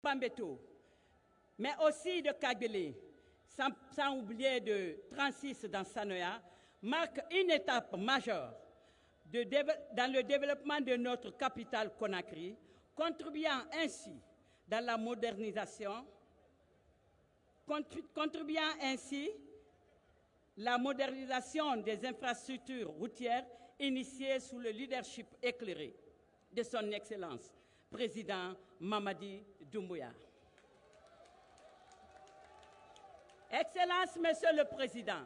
Bambeto, mais aussi de Kagbele, sans oublier de 36 dans Sanoya, marque une étape majeure dans le développement de notre capitale Conakry, contribuant ainsi dans la modernisation, la modernisation des infrastructures routières initiées sous le leadership éclairé de son Excellence, Président Mamadi Doumbouya. Excellences, Monsieur le Président,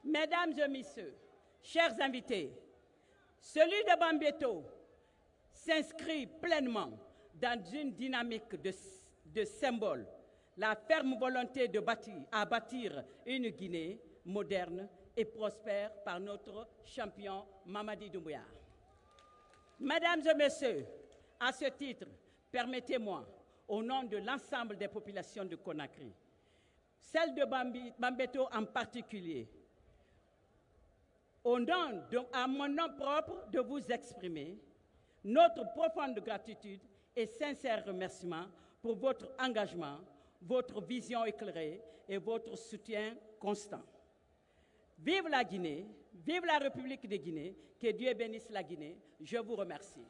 Mesdames et Messieurs, chers invités, celui de Bambeto s'inscrit pleinement dans une dynamique de symboles, la ferme volonté de bâtir une Guinée moderne et prospère par notre champion Mamadi Doumbouya. Mesdames et Messieurs, à ce titre, permettez-moi, au nom de l'ensemble des populations de Conakry, celle de Bambeto en particulier, à mon nom propre, de vous exprimer notre profonde gratitude et sincère remerciement pour votre engagement, votre vision éclairée et votre soutien constant. Vive la Guinée, vive la République de Guinée, que Dieu bénisse la Guinée. Je vous remercie.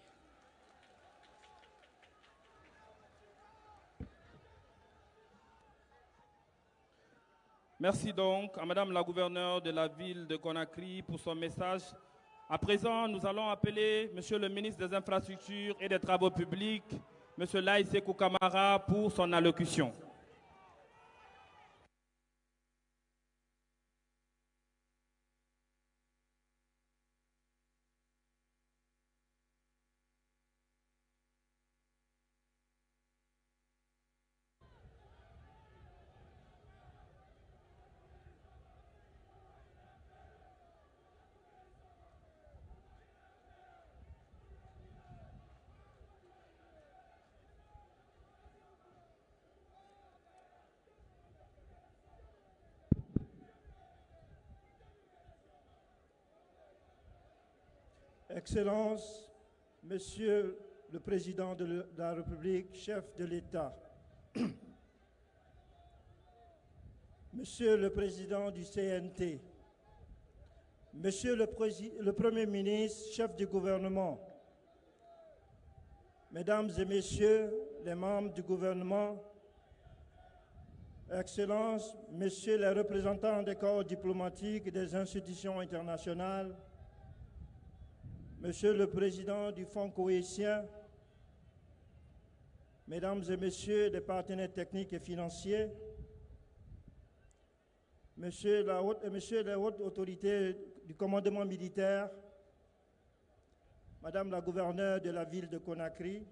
Merci donc à Madame la gouverneure de la ville de Conakry pour son message. À présent, nous allons appeler Monsieur le ministre des Infrastructures et des Travaux publics, Monsieur Laye Sékou Camara, pour son allocution. Excellences, Monsieur le Président de la République, chef de l'État, Monsieur le Président du CNT, Monsieur le Premier ministre, chef du gouvernement, Mesdames et Messieurs les membres du gouvernement, Excellences, Messieurs les représentants des corps diplomatiques et des institutions internationales, Monsieur le Président du Fonds cohésien, Mesdames et Messieurs les partenaires techniques et financiers, Messieurs les hautes autorités du commandement militaire, Madame la gouverneure de la ville de Conakry,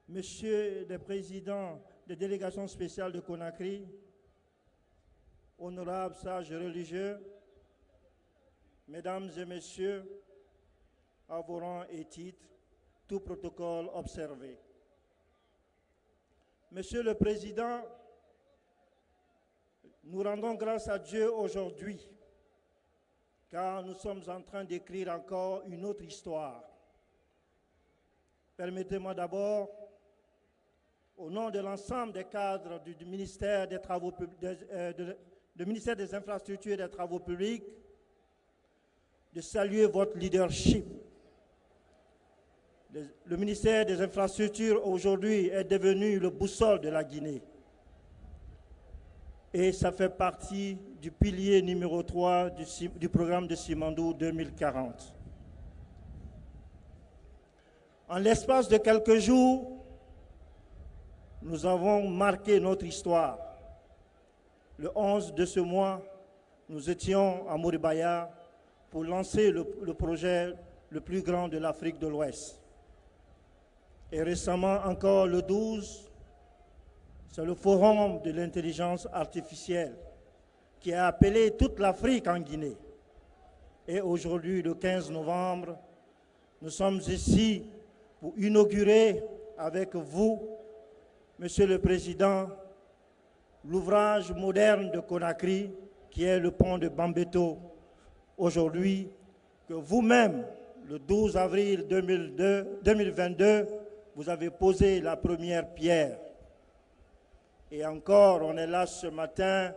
Messieurs les présidents des délégations spéciales de Conakry, honorables sages religieux, Mesdames et Messieurs, à vos rangs et titres, tout protocole observé. Monsieur le Président, nous rendons grâce à Dieu aujourd'hui, car nous sommes en train d'écrire encore une autre histoire. Permettez-moi d'abord, au nom de l'ensemble des cadres du ministère des Travaux ministère des Infrastructures et des Travaux publics, de saluer votre leadership. Le ministère des Infrastructures aujourd'hui est devenu le boussole de la Guinée. Et ça fait partie du pilier numéro 3 du programme de Simandou 2040. En l'espace de quelques jours, nous avons marqué notre histoire. Le 11 de ce mois, nous étions à Moribaya pour lancer le projet le plus grand de l'Afrique de l'Ouest. Et récemment encore, le 12, c'est le Forum de l'intelligence artificielle qui a appelé toute l'Afrique en Guinée. Et aujourd'hui, le 15 novembre, nous sommes ici pour inaugurer avec vous, Monsieur le Président, l'ouvrage moderne de Conakry, qui est le pont de Bambeto, aujourd'hui, que vous-même, le 12 avril 2022, vous avez posé la première pierre. Et encore, on est là ce matin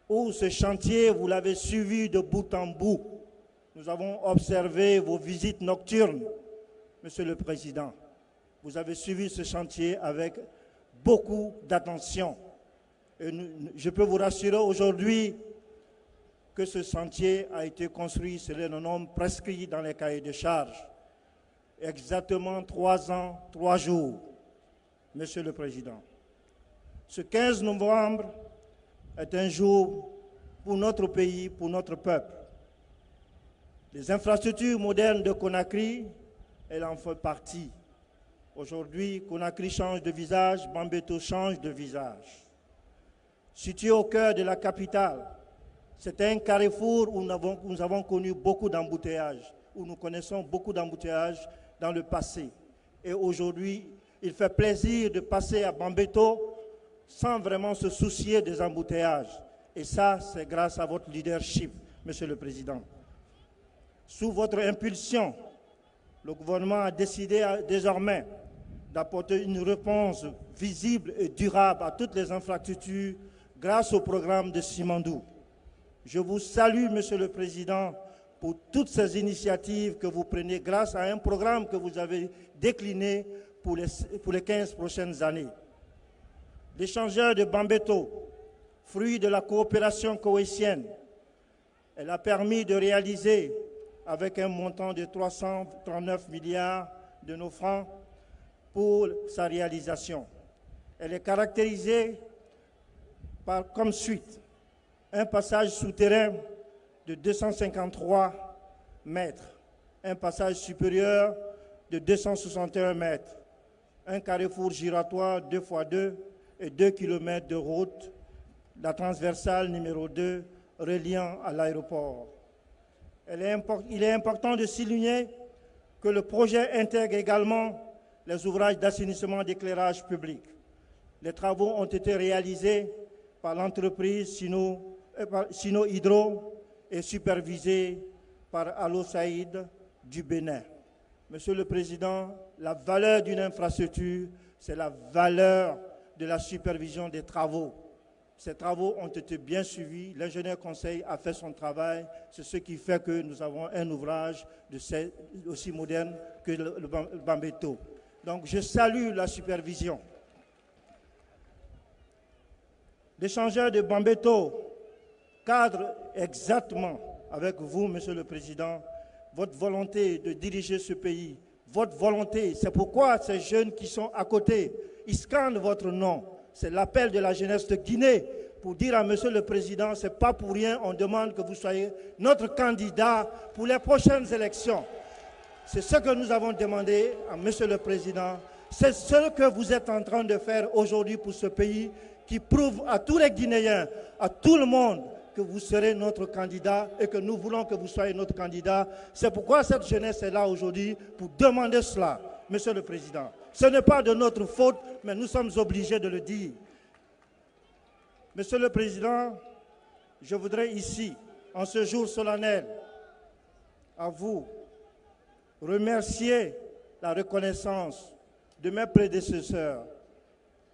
où ce chantier, vous l'avez suivi de bout en bout. Nous avons observé vos visites nocturnes, Monsieur le Président. Vous avez suivi ce chantier avec beaucoup d'attention. Et je peux vous rassurer aujourd'hui que ce chantier a été construit selon le nombre prescrit dans les cahiers de charges. Exactement 3 ans, 3 jours, Monsieur le Président. Ce 15 novembre est un jour pour notre pays, pour notre peuple. Les infrastructures modernes de Conakry, elles en font partie. Aujourd'hui, Conakry change de visage, Bambeto change de visage. Situé au cœur de la capitale, c'est un carrefour où nous avons connu beaucoup d'embouteillages, où nous connaissons beaucoup d'embouteillages dans le passé. Et aujourd'hui, il fait plaisir de passer à Bambeto sans vraiment se soucier des embouteillages. Et ça, c'est grâce à votre leadership, Monsieur le Président. Sous votre impulsion, le gouvernement a décidé désormais d'apporter une réponse visible et durable à toutes les infrastructures grâce au programme de Simandou. Je vous salue, Monsieur le Président, pour toutes ces initiatives que vous prenez grâce à un programme que vous avez décliné pour les 15 prochaines années. L'échangeur de Bambeto, fruit de la coopération koweïtienne, elle a permis de réaliser, avec un montant de 339 milliards de nos francs pour sa réalisation. Elle est caractérisée par, comme suite, un passage souterrain de 253 mètres, un passage supérieur de 261 mètres, un carrefour giratoire 2x2 et 2 km de route, la transversale numéro 2 reliant à l'aéroport. Il est important de souligner que le projet intègre également les ouvrages d'assainissement d'éclairage public. Les travaux ont été réalisés par l'entreprise Sino Hydro et supervisés par Allo Saïd du Bénin. Monsieur le Président, la valeur d'une infrastructure, c'est la valeur de la supervision des travaux. Ces travaux ont été bien suivis, l'ingénieur conseil a fait son travail, c'est ce qui fait que nous avons un ouvrage aussi moderne que le Bambeto. Donc je salue la supervision. L'échangeur de Bambeto cadre exactement avec vous, Monsieur le Président, votre volonté de diriger ce pays, votre volonté. C'est pourquoi ces jeunes qui sont à côté, ils scandent votre nom. C'est l'appel de la jeunesse de Guinée pour dire à Monsieur le Président, ce n'est pas pour rien, on demande que vous soyez notre candidat pour les prochaines élections. C'est ce que nous avons demandé à Monsieur le Président. C'est ce que vous êtes en train de faire aujourd'hui pour ce pays qui prouve à tous les Guinéens, à tout le monde, que vous serez notre candidat et que nous voulons que vous soyez notre candidat. C'est pourquoi cette jeunesse est là aujourd'hui pour demander cela, Monsieur le Président. Ce n'est pas de notre faute, mais nous sommes obligés de le dire. Monsieur le Président, je voudrais ici, en ce jour solennel, à vous, remercier la reconnaissance de mes prédécesseurs.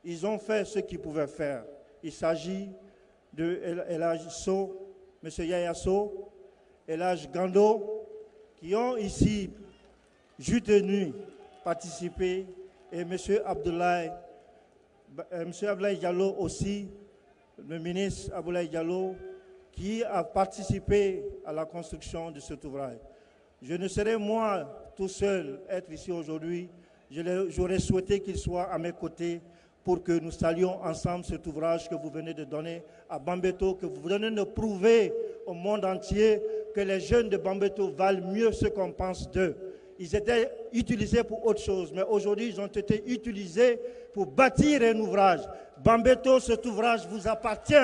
Ils ont fait ce qu'ils pouvaient faire. Il s'agit de Elhadj Sow, M. Yaya Sow, Elhadj Gando, qui ont ici, jour et nuit, participé, et M. Abdoulaye Diallo aussi, le ministre Abdoulaye Diallo, qui a participé à la construction de cet ouvrage. Je ne serais moi tout seul être ici aujourd'hui, j'aurais souhaité qu'il soit à mes côtés pour que nous saluions ensemble cet ouvrage que vous venez de donner à Bambeto, que vous venez de prouver au monde entier que les jeunes de Bambeto valent mieux ce qu'on pense d'eux. Ils étaient utilisés pour autre chose, mais aujourd'hui, ils ont été utilisés pour bâtir un ouvrage. Bambeto, cet ouvrage vous appartient.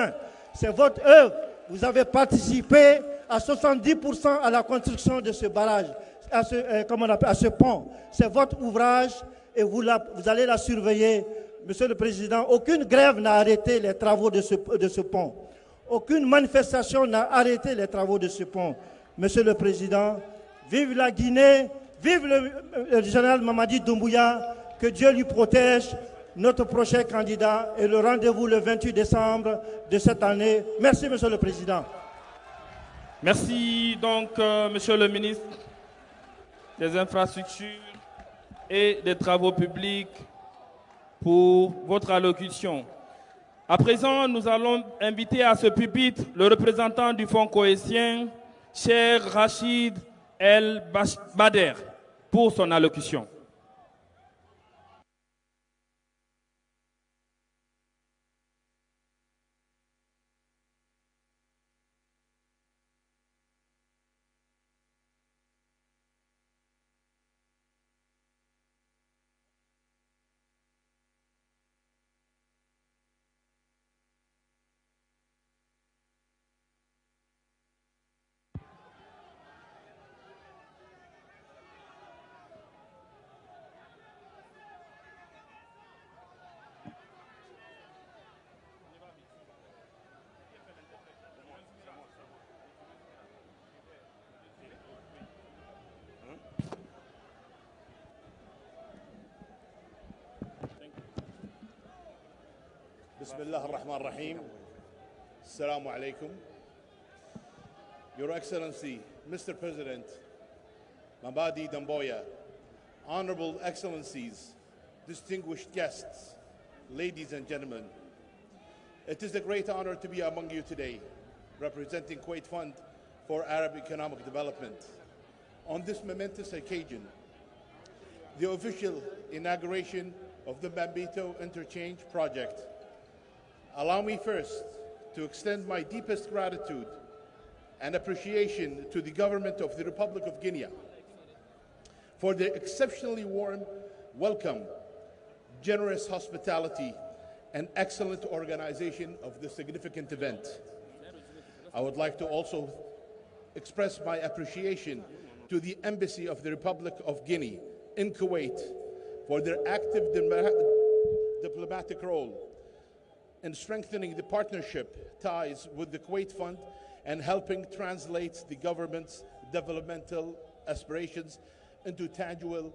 C'est votre œuvre. Vous avez participé à 70% à la construction de ce barrage, à ce pont. C'est votre ouvrage et vous allez la surveiller. Monsieur le Président, aucune grève n'a arrêté les travaux de ce pont. Aucune manifestation n'a arrêté les travaux de ce pont. Monsieur le Président, vive la Guinée, Vive le général Mamadi Doumbouya, que Dieu lui protège, notre prochain candidat, et le rendez-vous le 28 décembre de cette année. Merci, Monsieur le Président. Merci donc, Monsieur le ministre des Infrastructures et des Travaux publics pour votre allocution. À présent, nous allons inviter à ce pupitre le représentant du Fonds cohésien, cher Rachid El Bader, pour son allocution. Bismillah ar-Rahman ar-Rahim. Assalamu alaikum. Your Excellency, Mr. President, Mamadi Doumbouya, Honorable Excellencies, distinguished guests, ladies and gentlemen, it is a great honor to be among you today, representing Kuwait Fund for Arab Economic Development. On this momentous occasion, the official inauguration of the Bambito Interchange Project, allow me first to extend my deepest gratitude and appreciation to the government of the Republic of Guinea for their exceptionally warm welcome, generous hospitality, and excellent organization of this significant event. I would like to also express my appreciation to the Embassy of the Republic of Guinea in Kuwait for their active diplomatic role in strengthening the partnership ties with the Kuwait Fund and helping translate the government's developmental aspirations into tangible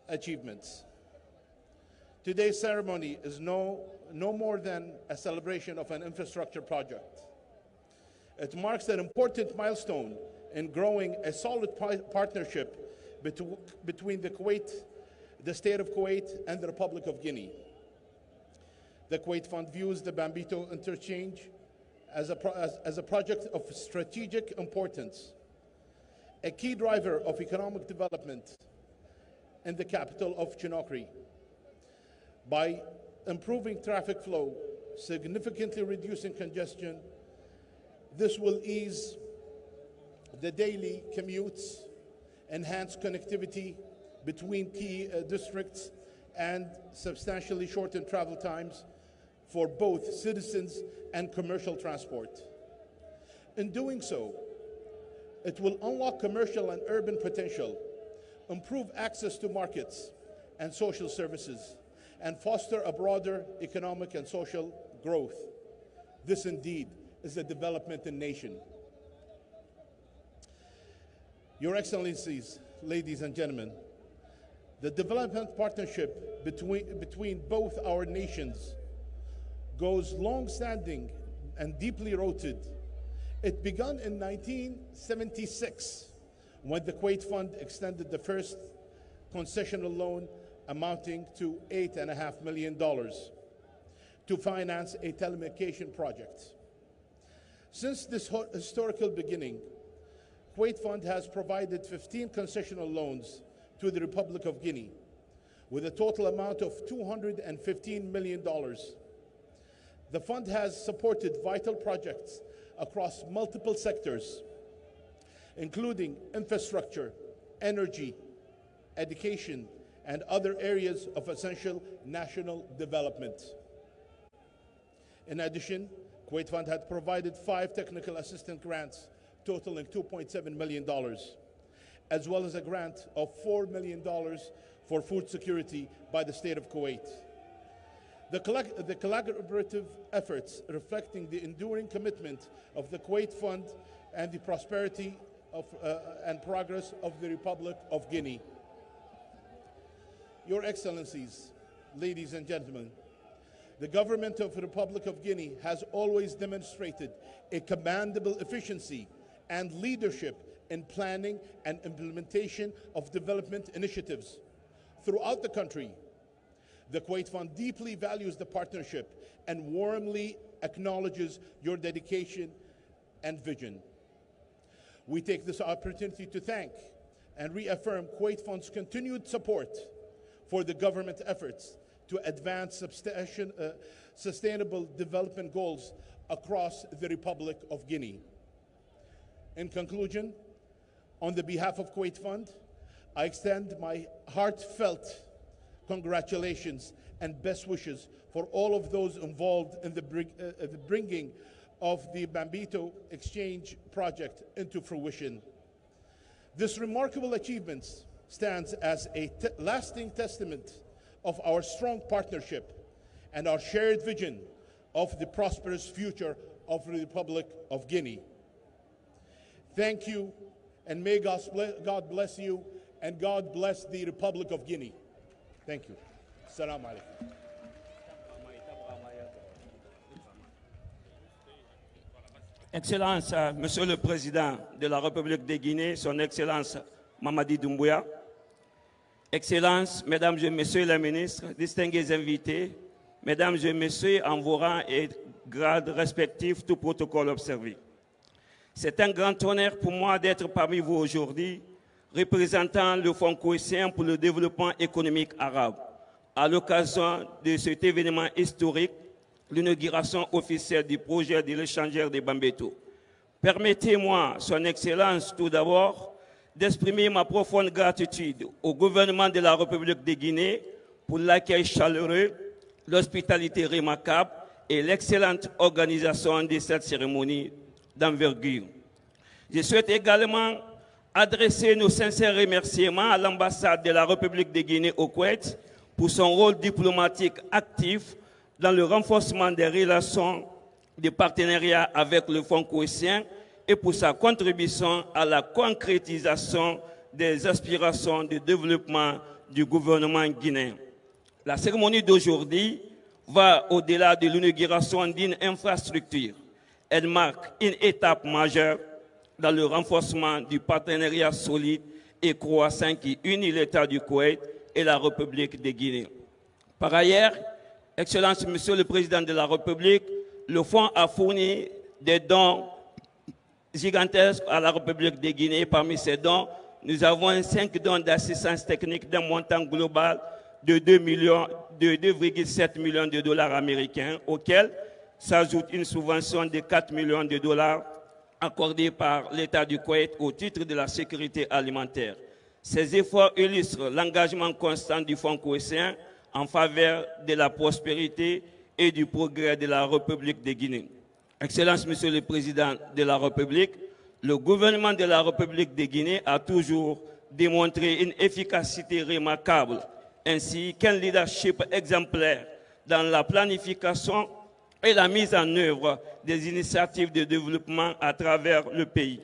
achievements. Today's ceremony is no more than a celebration of an infrastructure project. It marks an important milestone in growing a solid partnership between the state of Kuwait and the Republic of Guinea. The Kuwait Fund views the Bambito Interchange as a project of strategic importance, a key driver of economic development in the capital of Conakry. By improving traffic flow, significantly reducing congestion, this will ease the daily commutes, enhance connectivity between key districts, and substantially shorten travel times for both citizens and commercial transport. In doing so, it will unlock commercial and urban potential, improve access to markets and social services, and foster a broader economic and social growth. This indeed is a development in nation. Your Excellencies, ladies and gentlemen, the development partnership between both our nations goes long-standing and deeply rooted. It began in 1976 when the Kuwait Fund extended the first concessional loan amounting to $8.5 million to finance a telecommunication project. Since this historical beginning, Kuwait Fund has provided 15 concessional loans to the Republic of Guinea with a total amount of $215 million. The fund has supported vital projects across multiple sectors, including infrastructure, energy, education, and other areas of essential national development. In addition, Kuwait Fund had provided 5 technical assistance grants totaling $2.7 million, as well as a grant of $4 million for food security by the state of Kuwait. The collaborative efforts reflecting the enduring commitment of the Kuwait Fund and the prosperity and progress of the Republic of Guinea. Your Excellencies, ladies and gentlemen, the government of the Republic of Guinea has always demonstrated a commendable efficiency and leadership in planning and implementation of development initiatives throughout the country. The Kuwait Fund deeply values the partnership and warmly acknowledges your dedication and vision. We take this opportunity to thank and reaffirm Kuwait Fund's continued support for the government efforts to advance sustainable development goals across the Republic of Guinea. In conclusion, on the behalf of Kuwait Fund, I extend my heartfelt congratulations and best wishes for all of those involved in the bringing of the Bambito Exchange project into fruition. This remarkable achievement stands as a lasting testament of our strong partnership and our shared vision of the prosperous future of the Republic of Guinea. Thank you, and may God bless you, and God bless the Republic of Guinea. Thank you. Assalamu alaikum. Excellence, Monsieur le Président de la République de Guinée, Son Excellence Mamadi Doumbouya, Excellences, Mesdames et Messieurs les ministres, distingués invités, Mesdames et Messieurs en vos rangs et grades respectifs, tout protocole observé. C'est un grand honneur pour moi d'être parmi vous aujourd'hui, représentant le Fonds cohésien pour le développement économique arabe, à l'occasion de cet événement historique, l'inauguration officielle du projet de l'échangeur de Bambeto. Permettez-moi, Son Excellence, tout d'abord, d'exprimer ma profonde gratitude au gouvernement de la République de Guinée pour l'accueil chaleureux, l'hospitalité remarquable et l'excellente organisation de cette cérémonie d'envergure. Je souhaite également adresser nos sincères remerciements à l'ambassade de la République de Guinée au Koweït pour son rôle diplomatique actif dans le renforcement des relations de partenariat avec le Fonds cohésien et pour sa contribution à la concrétisation des aspirations de développement du gouvernement guinéen. La cérémonie d'aujourd'hui va au-delà de l'inauguration d'une infrastructure. Elle marque une étape majeure dans le renforcement du partenariat solide et croissant qui unit l'État du Koweït et la République de Guinée. Par ailleurs, Excellence, Monsieur le Président de la République, le Fonds a fourni des dons gigantesques à la République de Guinée. Parmi ces dons, nous avons 5 dons d'assistance technique d'un montant global de 2,7 millions de dollars américains, auxquels s'ajoute une subvention de 4 millions de dollars accordée par l'État du Koweït au titre de la sécurité alimentaire. Ces efforts illustrent l'engagement constant du Fonds cohésien en faveur de la prospérité et du progrès de la République de Guinée. Excellence, Monsieur le Président de la République, le gouvernement de la République de Guinée a toujours démontré une efficacité remarquable ainsi qu'un leadership exemplaire dans la planification et la mise en œuvre des initiatives de développement à travers le pays.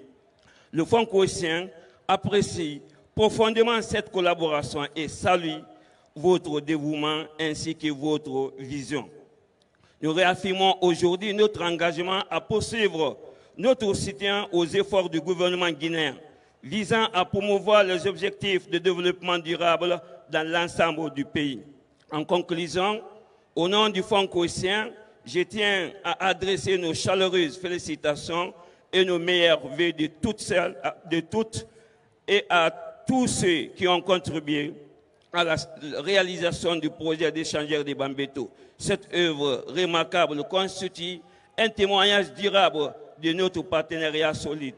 Le Fonds cohésien apprécie profondément cette collaboration et salue votre dévouement ainsi que votre vision. Nous réaffirmons aujourd'hui notre engagement à poursuivre notre soutien aux efforts du gouvernement guinéen visant à promouvoir les objectifs de développement durable dans l'ensemble du pays. En conclusion, au nom du Fonds cohésien, je tiens à adresser nos chaleureuses félicitations et nos meilleurs vœux de toutes et à tous ceux qui ont contribué à la réalisation du projet d'échangeur de Bambeto. Cette œuvre remarquable constitue un témoignage durable de notre partenariat solide,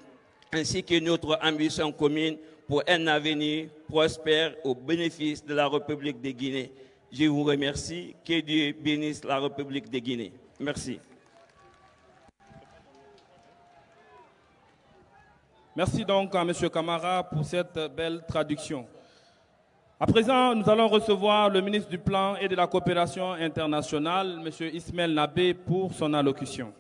ainsi que notre ambition commune pour un avenir prospère au bénéfice de la République de Guinée. Je vous remercie. Que Dieu bénisse la République de Guinée. Merci. Merci donc à M. Camara pour cette belle traduction. À présent, nous allons recevoir le ministre du Plan et de la Coopération internationale, M. Ismaël Nabé, pour son allocution.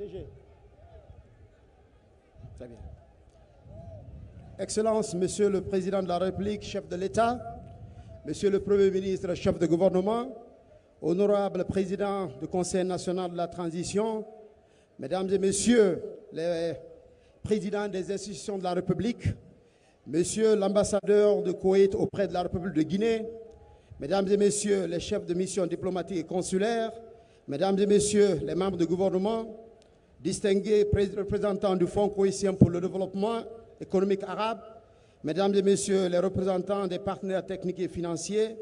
DG. Très bien. Excellences, Monsieur le Président de la République, chef de l'État, Monsieur le Premier ministre, chef de gouvernement, honorable Président du Conseil national de la transition, Mesdames et Messieurs les présidents des institutions de la République, Monsieur l'ambassadeur de Koweït auprès de la République de Guinée, Mesdames et Messieurs les chefs de mission diplomatique et consulaire, Mesdames et Messieurs les membres du gouvernement, distingués représentants du Fonds koweïtien pour le développement économique arabe, Mesdames et Messieurs les représentants des partenaires techniques et financiers,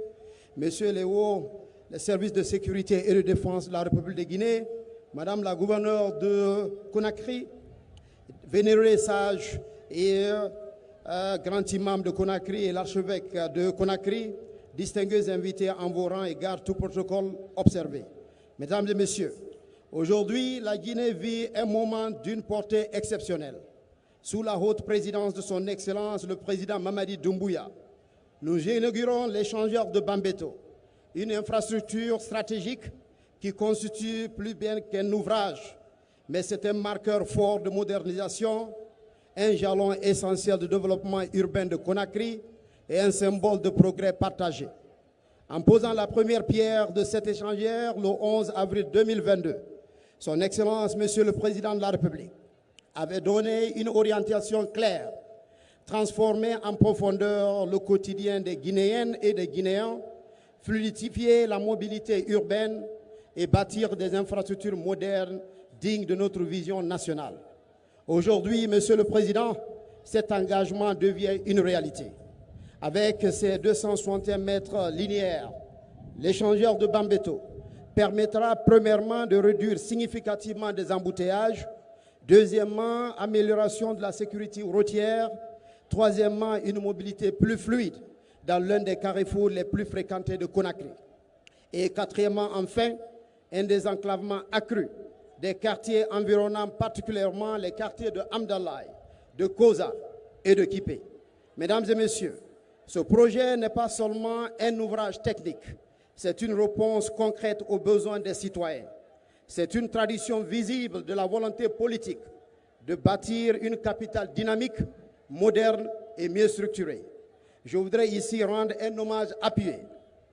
Messieurs les services de sécurité et de défense de la République de Guinée, Madame la gouverneure de Conakry, vénérés sages et grand imam de Conakry et l'archevêque de Conakry, distingués invités en vos rangs et garde tout protocole observé. Mesdames et Messieurs, aujourd'hui, la Guinée vit un moment d'une portée exceptionnelle. Sous la haute présidence de son Excellence, le président Mamadi Doumbouya, nous inaugurons l'échangeur de Bambeto, une infrastructure stratégique qui constitue plus bien qu'un ouvrage, mais c'est un marqueur fort de modernisation, un jalon essentiel de développement urbain de Conakry et un symbole de progrès partagé. En posant la première pierre de cet échangeur le 11 avril 2022, son Excellence, Monsieur le Président de la République, avait donné une orientation claire, transformer en profondeur le quotidien des Guinéennes et des Guinéens, fluidifier la mobilité urbaine et bâtir des infrastructures modernes dignes de notre vision nationale. Aujourd'hui, Monsieur le Président, cet engagement devient une réalité. Avec ses 261 mètres linéaires, l'échangeur de Bambeto permettra premièrement de réduire significativement des embouteillages, deuxièmement, amélioration de la sécurité routière, troisièmement, une mobilité plus fluide dans l'un des carrefours les plus fréquentés de Conakry. Et quatrièmement, enfin, un désenclavement accru des quartiers environnants, particulièrement les quartiers de Amdalaï, de Koza et de Kipé. Mesdames et Messieurs, ce projet n'est pas seulement un ouvrage technique, c'est une réponse concrète aux besoins des citoyens. C'est une tradition visible de la volonté politique de bâtir une capitale dynamique, moderne et mieux structurée. Je voudrais ici rendre un hommage appuyé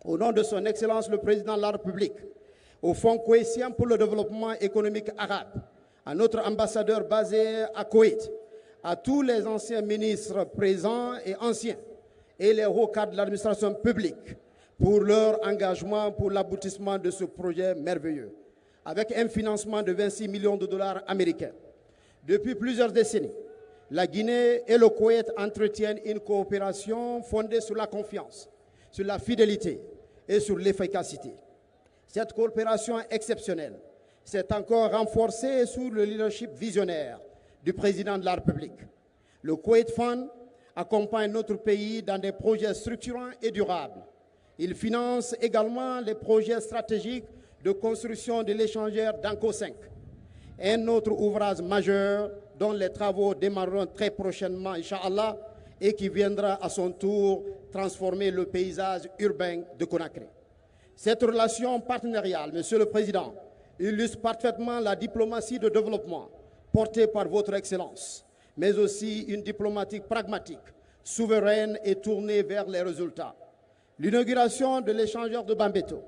au nom de son Excellence le Président de la République, au Fonds koweïtien pour le développement économique arabe, à notre ambassadeur basé à Koweït, à tous les anciens ministres présents et anciens et les hauts cadres de l'administration publique pour leur engagement pour l'aboutissement de ce projet merveilleux, avec un financement de 26 millions de dollars américains. Depuis plusieurs décennies, la Guinée et le Koweït entretiennent une coopération fondée sur la confiance, sur la fidélité et sur l'efficacité. Cette coopération exceptionnelle s'est encore renforcée sous le leadership visionnaire du président de la République. Le Koweït Fund accompagne notre pays dans des projets structurants et durables. Il finance également les projets stratégiques de construction de l'échangeur d'Anko 5, un autre ouvrage majeur dont les travaux démarreront très prochainement, Inch'Allah, et qui viendra à son tour transformer le paysage urbain de Conakry. Cette relation partenariale, Monsieur le Président, illustre parfaitement la diplomatie de développement portée par votre Excellence, mais aussi une diplomatie pragmatique, souveraine et tournée vers les résultats. L'inauguration de l'échangeur de Bambeto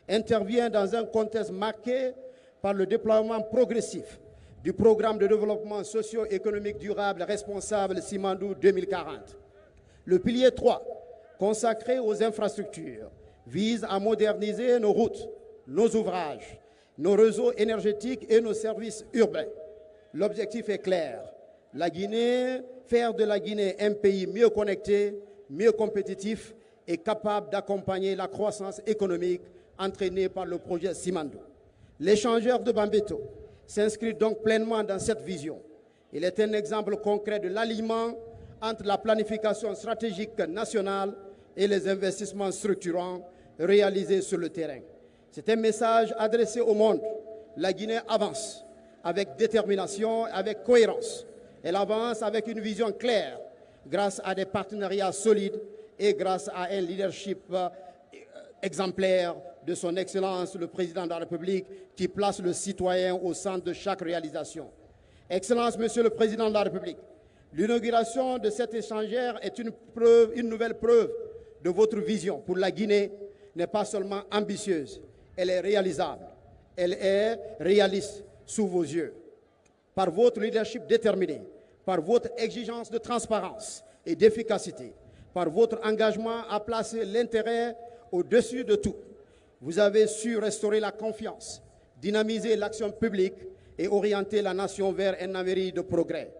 intervient dans un contexte marqué par le déploiement progressif du programme de développement socio-économique durable responsable Simandou 2040. Le pilier 3, consacré aux infrastructures, vise à moderniser nos routes, nos ouvrages, nos réseaux énergétiques et nos services urbains. L'objectif est clair, faire de la Guinée un pays mieux connecté, mieux compétitif et capable d'accompagner la croissance économique entraînée par le projet Simandou. L'échangeur de Bambeto s'inscrit donc pleinement dans cette vision. Il est un exemple concret de l'alignement entre la planification stratégique nationale et les investissements structurants réalisés sur le terrain. C'est un message adressé au monde. La Guinée avance avec détermination, avec cohérence. Elle avance avec une vision claire, grâce à des partenariats solides et grâce à un leadership exemplaire de son Excellence le Président de la République qui place le citoyen au centre de chaque réalisation. Excellence, Monsieur le Président de la République, l'inauguration de cette échangère est une nouvelle preuve de votre vision pour la Guinée n'est pas seulement ambitieuse, elle est réalisable, elle est réaliste sous vos yeux. Par votre leadership déterminé, par votre exigence de transparence et d'efficacité, par votre engagement à placer l'intérêt au-dessus de tout, vous avez su restaurer la confiance, dynamiser l'action publique et orienter la nation vers un avenir de progrès.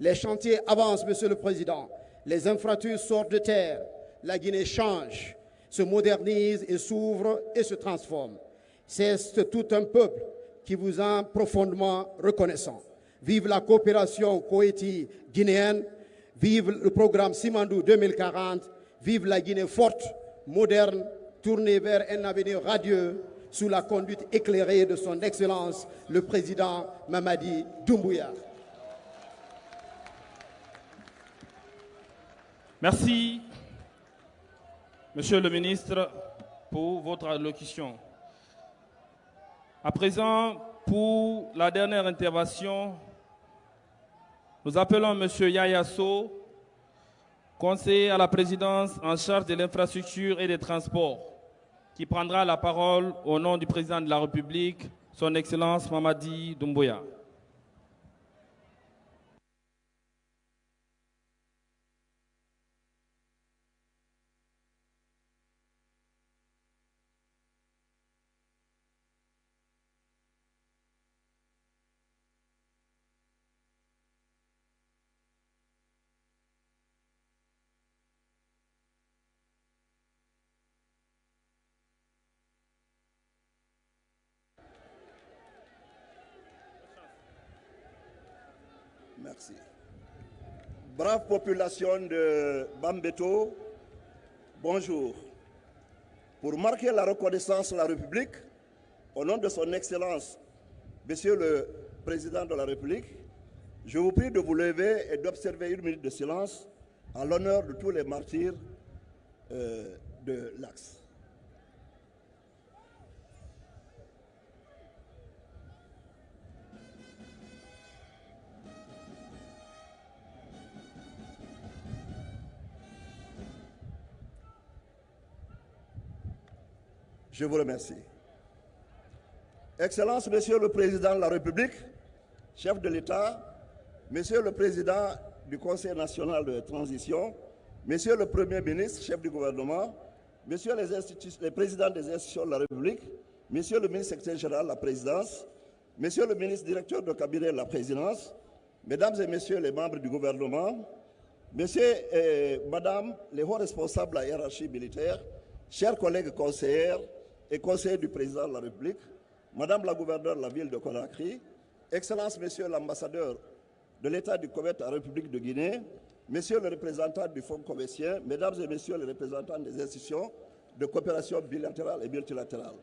Les chantiers avancent, Monsieur le Président, les infrastructures sortent de terre, la Guinée change, se modernise et s'ouvre et se transforme. C'est tout un peuple qui vous en profondément reconnaissant. Vive la coopération Koweïti-guinéenne, vive le programme Simandou 2040, vive la Guinée forte, moderne, tournée vers un avenir radieux sous la conduite éclairée de son Excellence, le Président Mamadi Doumbouya. Merci, Monsieur le ministre, pour votre allocution. À présent, pour la dernière intervention, nous appelons M. Yaya Sow, conseiller à la présidence en charge de l'infrastructure et des transports, qui prendra la parole au nom du président de la République, son Excellence Mamadi Doumbouya. Merci. Brave population de Bambeto, bonjour. Pour marquer la reconnaissance de la République, au nom de son Excellence, Monsieur le Président de la République, je vous prie de vous lever et d'observer une minute de silence en l'honneur de tous les martyrs de l'Axe. Je vous remercie. Excellence, Monsieur le Président de la République, chef de l'État, Monsieur le Président du Conseil national de transition, Monsieur le Premier ministre, chef du gouvernement, Monsieur les présidents des institutions de la République, Monsieur le ministre secrétaire général de la présidence, Monsieur le ministre directeur de cabinet de la présidence, Mesdames et Messieurs les membres du gouvernement, Messieurs et Madame les hauts responsables de la hiérarchie militaire, chers collègues conseillers et conseillers du président de la République, Madame la gouverneure de la ville de Conakry, Excellence Monsieur l'ambassadeur de l'État du Koweït à la République de Guinée, Monsieur le représentant du Fonds koweïtien, Mesdames et Messieurs les représentants des institutions de coopération bilatérale et multilatérale.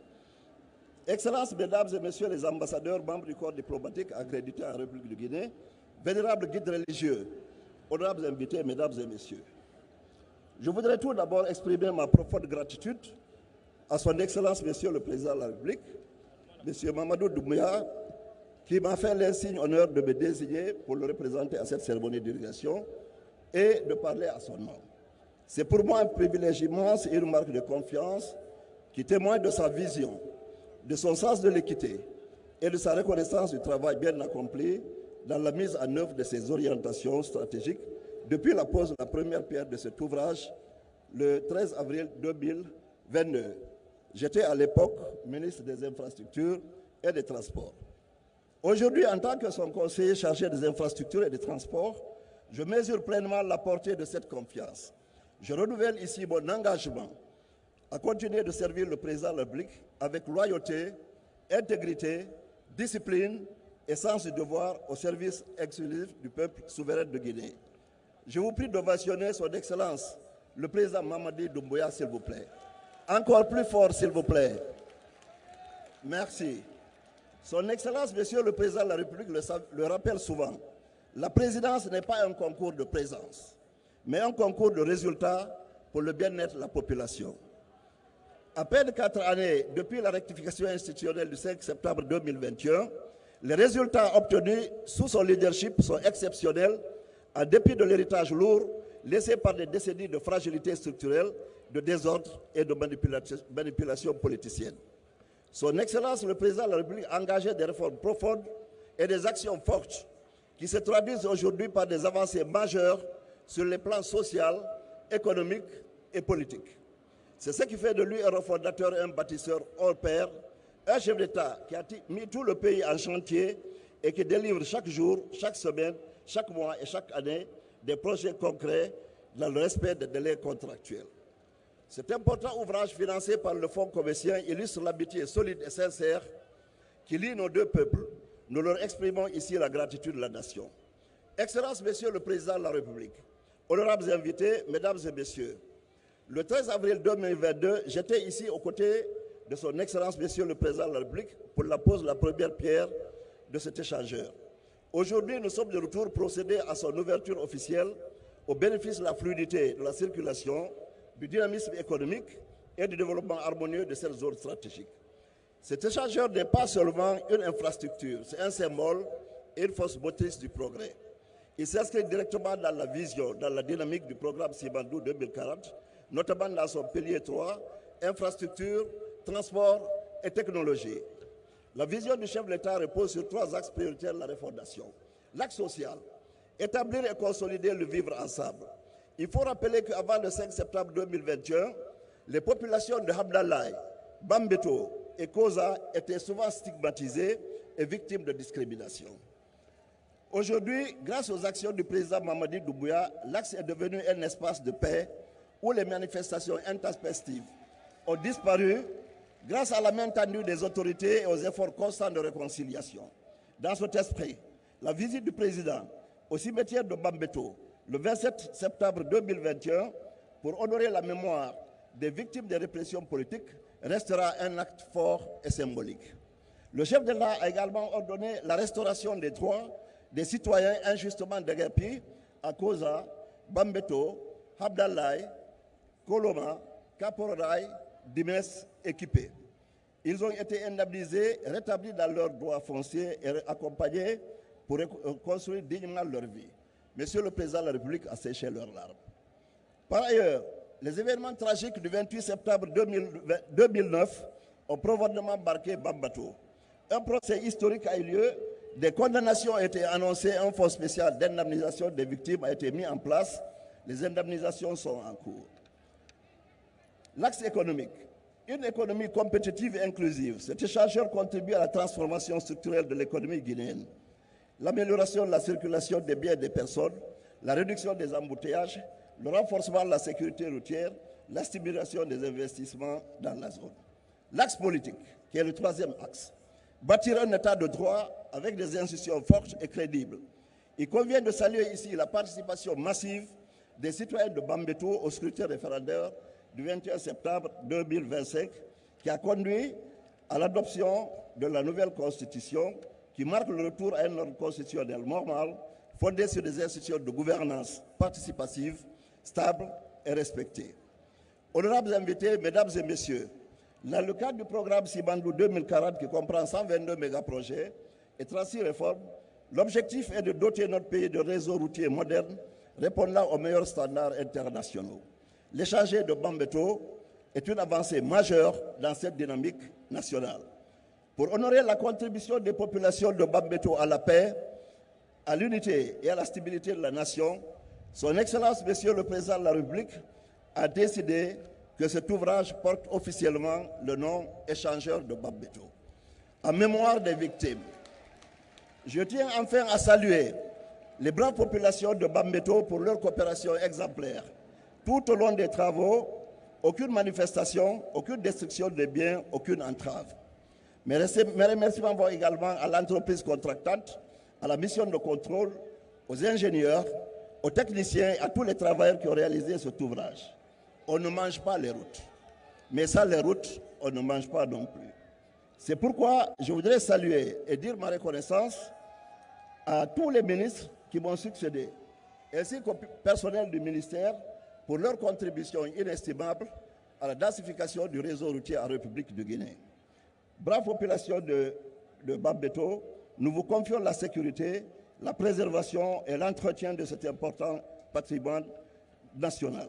Excellences, Mesdames et Messieurs les ambassadeurs, membres du corps diplomatique accrédités à la République de Guinée, vénérables guides religieux, honorables invités, Mesdames et Messieurs. Je voudrais tout d'abord exprimer ma profonde gratitude à son Excellence, Monsieur le Président de la République, Monsieur Mamadou Doumbouya, qui m'a fait l'insigne honneur de me désigner pour le représenter à cette cérémonie d'inauguration et de parler à son nom. C'est pour moi un privilège immense et une marque de confiance qui témoigne de sa vision, de son sens de l'équité et de sa reconnaissance du travail bien accompli dans la mise en œuvre de ses orientations stratégiques depuis la pose de la première pierre de cet ouvrage le 13 avril 2022. J'étais à l'époque ministre des Infrastructures et des Transports. Aujourd'hui, en tant que son conseiller chargé des infrastructures et des transports, je mesure pleinement la portée de cette confiance. Je renouvelle ici mon engagement à continuer de servir le président de la République avec loyauté, intégrité, discipline et sens du devoir au service exclusif du peuple souverain de Guinée. Je vous prie d'ovationner son Excellence, le président Mamadi Doumbouya, s'il vous plaît. Encore plus fort, s'il vous plaît. Merci. Son Excellence, Monsieur le Président de la République, le rappelle souvent. La présidence n'est pas un concours de présence, mais un concours de résultats pour le bien-être de la population. À peine 4 années depuis la rectification institutionnelle du 5 septembre 2021, les résultats obtenus sous son leadership sont exceptionnels, en dépit de l'héritage lourd laissé par des décennies de fragilité structurelle, de désordre et de manipulation politicienne. Son Excellence le Président de la République a engagé des réformes profondes et des actions fortes qui se traduisent aujourd'hui par des avancées majeures sur les plans social, économique et politique. C'est ce qui fait de lui un refondateur et un bâtisseur hors pair, un chef d'État qui a mis tout le pays en chantier et qui délivre chaque jour, chaque semaine, chaque mois et chaque année des projets concrets dans le respect des délais contractuels. Cet important ouvrage financé par le Fonds commercien illustre l'amitié solide et sincère qui lie nos deux peuples. Nous leur exprimons ici la gratitude de la nation. Excellences, Monsieur le Président de la République, honorables invités, Mesdames et Messieurs, le 13 avril 2022, j'étais ici aux côtés de son Excellence, Monsieur le Président de la République, pour la pose de la première pierre de cet échangeur. Aujourd'hui, nous sommes de retour procéder à son ouverture officielle au bénéfice de la fluidité de la circulation, du dynamisme économique et du développement harmonieux de cette zone stratégique. Cet échangeur n'est pas seulement une infrastructure, c'est un symbole et une force motrice du progrès. Il s'inscrit directement dans la vision, dans la dynamique du programme Simandou 2040, notamment dans son pilier 3, infrastructure, transport et technologie. La vision du chef de l'État repose sur 3 axes prioritaires de la refondation. L'axe social, établir et consolider le vivre ensemble. Il faut rappeler qu'avant le 5 septembre 2021, les populations de Habdalaï, Bambeto et Koza étaient souvent stigmatisées et victimes de discrimination. Aujourd'hui, grâce aux actions du président Mamadi Doumbouya, l'axe est devenu un espace de paix où les manifestations intempestives ont disparu grâce à la main tendue des autorités et aux efforts constants de réconciliation. Dans cet esprit, la visite du président au cimetière de Bambeto le 27 septembre 2021 pour honorer la mémoire des victimes des répressions politiques restera un acte fort et symbolique. Le chef de l'État a également ordonné la restauration des droits des citoyens injustement déguerpis à Koza, Bambeto, Habdalaï, Koloma, Kaporaï, Dimes et Kipé. Ils ont été indemnisés, rétablis dans leurs droits fonciers et accompagnés pour construire dignement leur vie. Monsieur le Président de la République a séché leurs larmes. Par ailleurs, les événements tragiques du 28 septembre 2009 ont profondément marqué Bambeto. Un procès historique a eu lieu, des condamnations ont été annoncées, un fonds spécial d'indemnisation des victimes a été mis en place, les indemnisations sont en cours. L'axe économique, une économie compétitive et inclusive. Cet échangeur contribue à la transformation structurelle de l'économie guinéenne, l'amélioration de la circulation des biens et des personnes, la réduction des embouteillages, le renforcement de la sécurité routière, la stimulation des investissements dans la zone. L'axe politique, qui est le 3e axe, bâtir un état de droit avec des institutions fortes et crédibles. Il convient de saluer ici la participation massive des citoyens de Bambeto au scrutin référendaire du 21 septembre 2025 qui a conduit à l'adoption de la nouvelle constitution qui marque le retour à un ordre constitutionnel normal fondé sur des institutions de gouvernance participative, stables et respectées. Honorables invités, Mesdames et Messieurs, dans le cadre du programme Simandou 2040 qui comprend 122 mégaprojets et 36 réformes, l'objectif est de doter notre pays de réseaux routiers modernes répondant aux meilleurs standards internationaux. L'échangeur de Bambeto est une avancée majeure dans cette dynamique nationale. Pour honorer la contribution des populations de Bambeto à la paix, à l'unité et à la stabilité de la nation, Son Excellence, Monsieur le Président de la République, a décidé que cet ouvrage porte officiellement le nom échangeur de Bambeto. En mémoire des victimes, je tiens enfin à saluer les braves populations de Bambeto pour leur coopération exemplaire. Tout au long des travaux, aucune manifestation, aucune destruction des biens, aucune entrave. Mes remerciements vont également à l'entreprise contractante, à la mission de contrôle, aux ingénieurs, aux techniciens et à tous les travailleurs qui ont réalisé cet ouvrage. On ne mange pas les routes. Mais sans les routes, on ne mange pas non plus. C'est pourquoi je voudrais saluer et dire ma reconnaissance à tous les ministres qui m'ont succédé, ainsi qu'au personnel du ministère pour leur contribution inestimable à la densification du réseau routier en République de Guinée. Brave population de Bambeto, nous vous confions la sécurité, la préservation et l'entretien de cet important patrimoine national.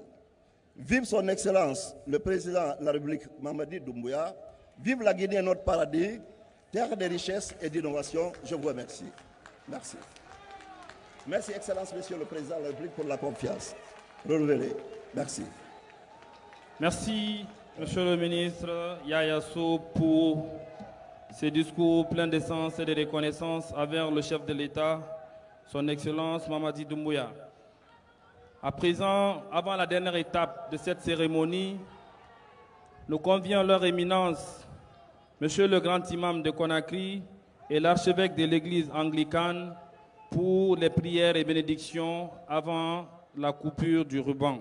Vive son Excellence, le Président de la République, Mamadi Doumbouya. Vive la Guinée, notre paradis, terre de richesse et d'innovation. Je vous remercie. Merci. Merci, Excellence, Monsieur le Président de la République, pour la confiance renouvelée. Merci. Merci, Monsieur le ministre Yaya Sow, pour ces discours pleins d'essence et de reconnaissance envers le chef de l'État, Son Excellence Mamadi Doumbouya. À présent, avant la dernière étape de cette cérémonie, nous convions leur éminence, Monsieur le grand imam de Conakry et l'archevêque de l'église anglicane, pour les prières et bénédictions avant la coupure du ruban.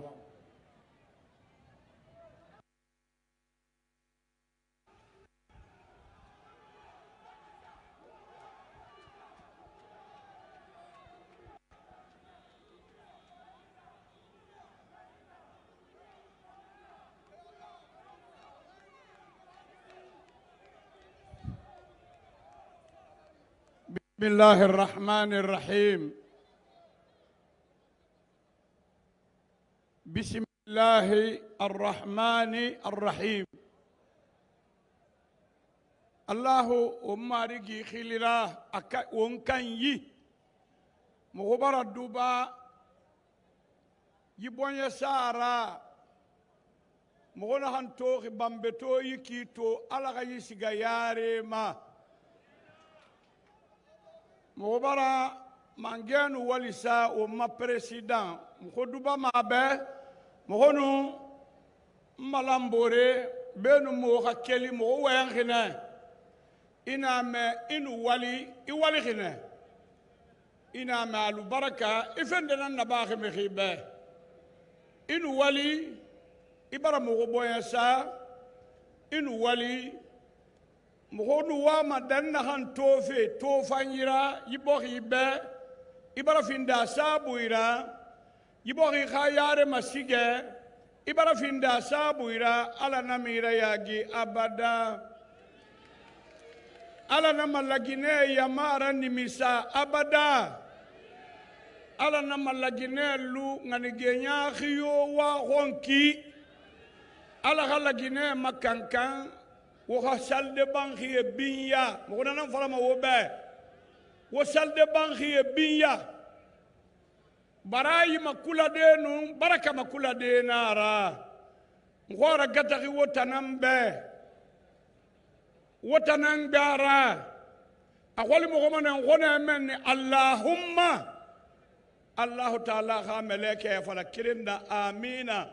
بسم الله الرحمن الرحيم بسم الله الرحمن الرحيم الله أمارجي خليلا وانكن مغبر الدوبا يبون يسارا مغنا هنتوخ بامبتو يكيتو على غي سيغياري ما Mobara mangenu walisa o ma président mkoduba mabe mohonu malambore benu mo hakeli mo wengine ina me inu wali iwali khine ina ma alu baraka ifendena nabaxe me khibe inu wali ibara mo boyasa inu wali Mohonu wa madanna han tofe tofanyira yibohi be ibara finda sabuira yibohi khayare masige ibara finda sabuira ala namira yagi abada ala namalagine yamara nimisa abada ala namalagine lu nganigenya khiyo wa honki ala khalagine makankan wa salle de banque e binya mo nan fala ma wo be wa salle de banque e binya barayi makula de nu baraka makula de nara ngora gataki wotanam be wotanang gara akwali mo ko man ngona men allahumma allah ta'ala kha meleke fala kirinda amina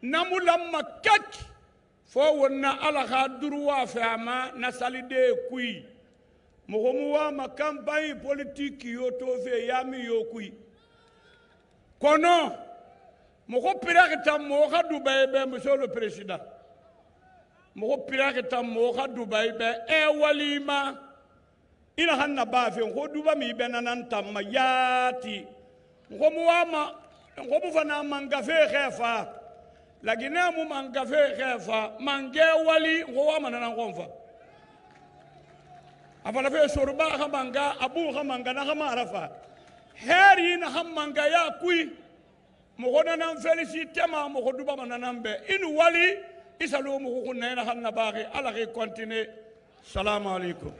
namulamma kak fo wonna ala kha durwa fama na salide kui mohomuwa ma campagne politique yo to fe yami yo kui kono moko pirakta mo kha Dubai be monsieur le président moko pirakta mo kha Dubai be e walima ina hanna ba fe ko duba mi be nanan tamma yati ngomuwa ma ngomu fana mangafe khefa la Guinée mu mangafe khefa mange wali ngowa manana ngonfa afala fe sorba khamanga abu khamanga na khama arafa heri na khamanga ya kui mo gona nan félicité ma mo duba manana mbe inu wali isalu mo ko na khanna baagi ala ke continuer salam alaikum.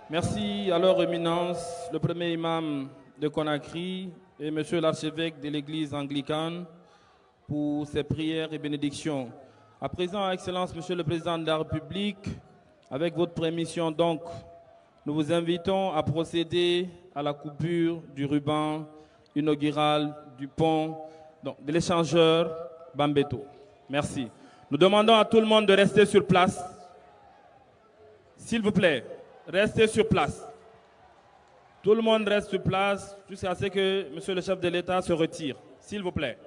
Merci à leur éminence, le premier imam de Conakry et monsieur l'archevêque de l'église anglicane pour ces prières et bénédictions. À présent, Excellence, monsieur le président de la République, avec votre permission donc, nous vous invitons à procéder à la coupure du ruban inaugural du pont de l'échangeur Bambeto. Merci. Nous demandons à tout le monde de rester sur place. S'il vous plaît. Restez sur place. Tout le monde reste sur place jusqu'à ce que monsieur le chef de l'État se retire. S'il vous plaît.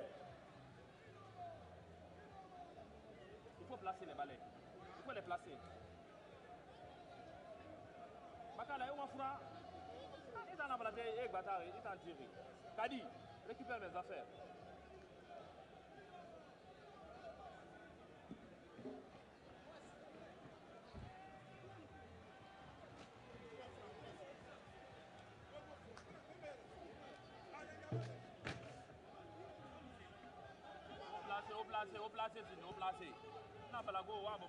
Il faut placer les balais. Il faut les placer. Kadi. Récupère mes affaires. Au placé, sinon au placé. Non, pas la go, wa bon.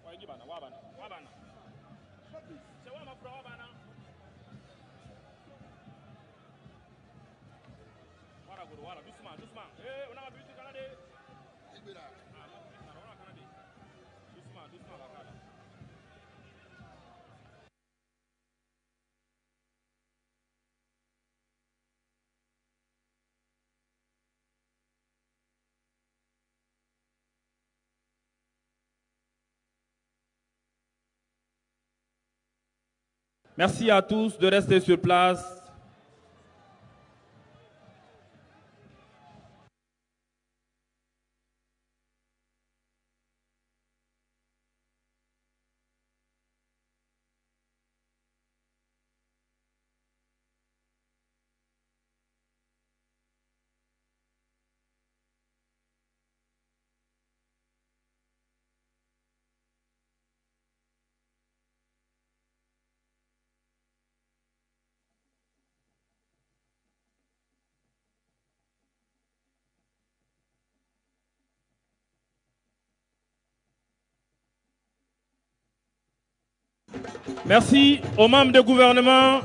Wa yi bana, wa bana. C'est wa ma pro wa bana. Wala go, wala, doucement. On a vu tout Canada. Ibira. Ah, on a Canada. Doucement la cara. Merci à tous de rester sur place. Merci aux membres du gouvernement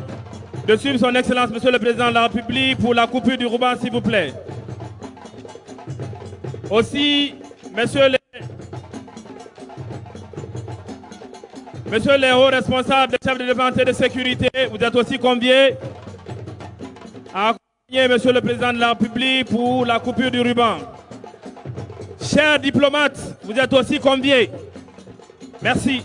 de suivre son Excellence, Monsieur le Président de la République, pour la coupure du ruban, s'il vous plaît. Aussi, Messieurs les hauts responsables des chefs de défense et de sécurité, vous êtes aussi conviés à accompagner Monsieur le Président de la République pour la coupure du ruban. Chers diplomates, vous êtes aussi conviés. Merci.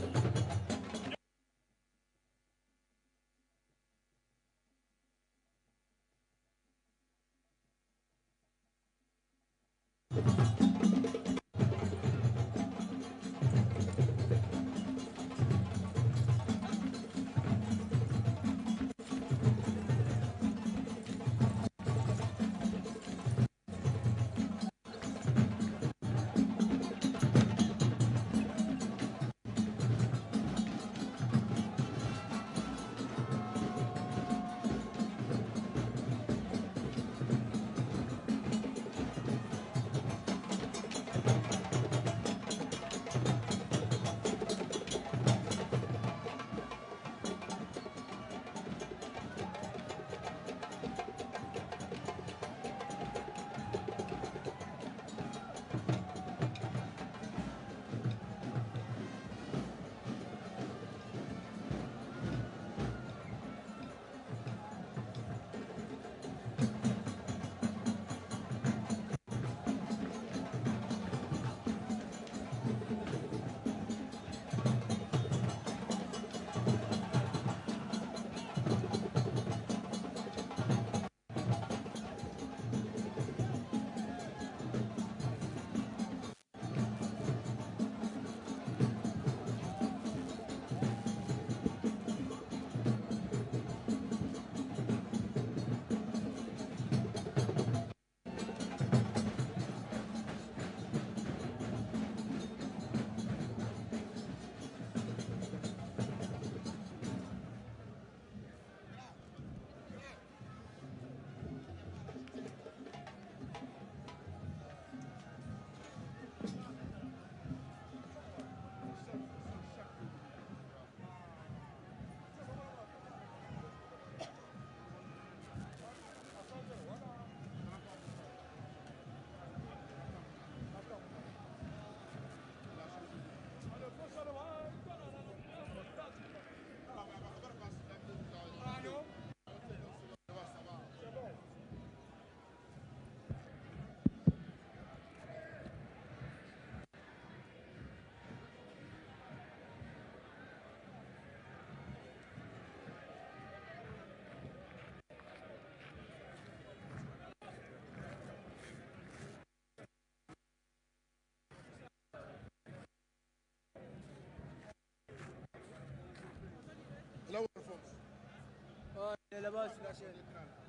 là-bas sur la chaîne.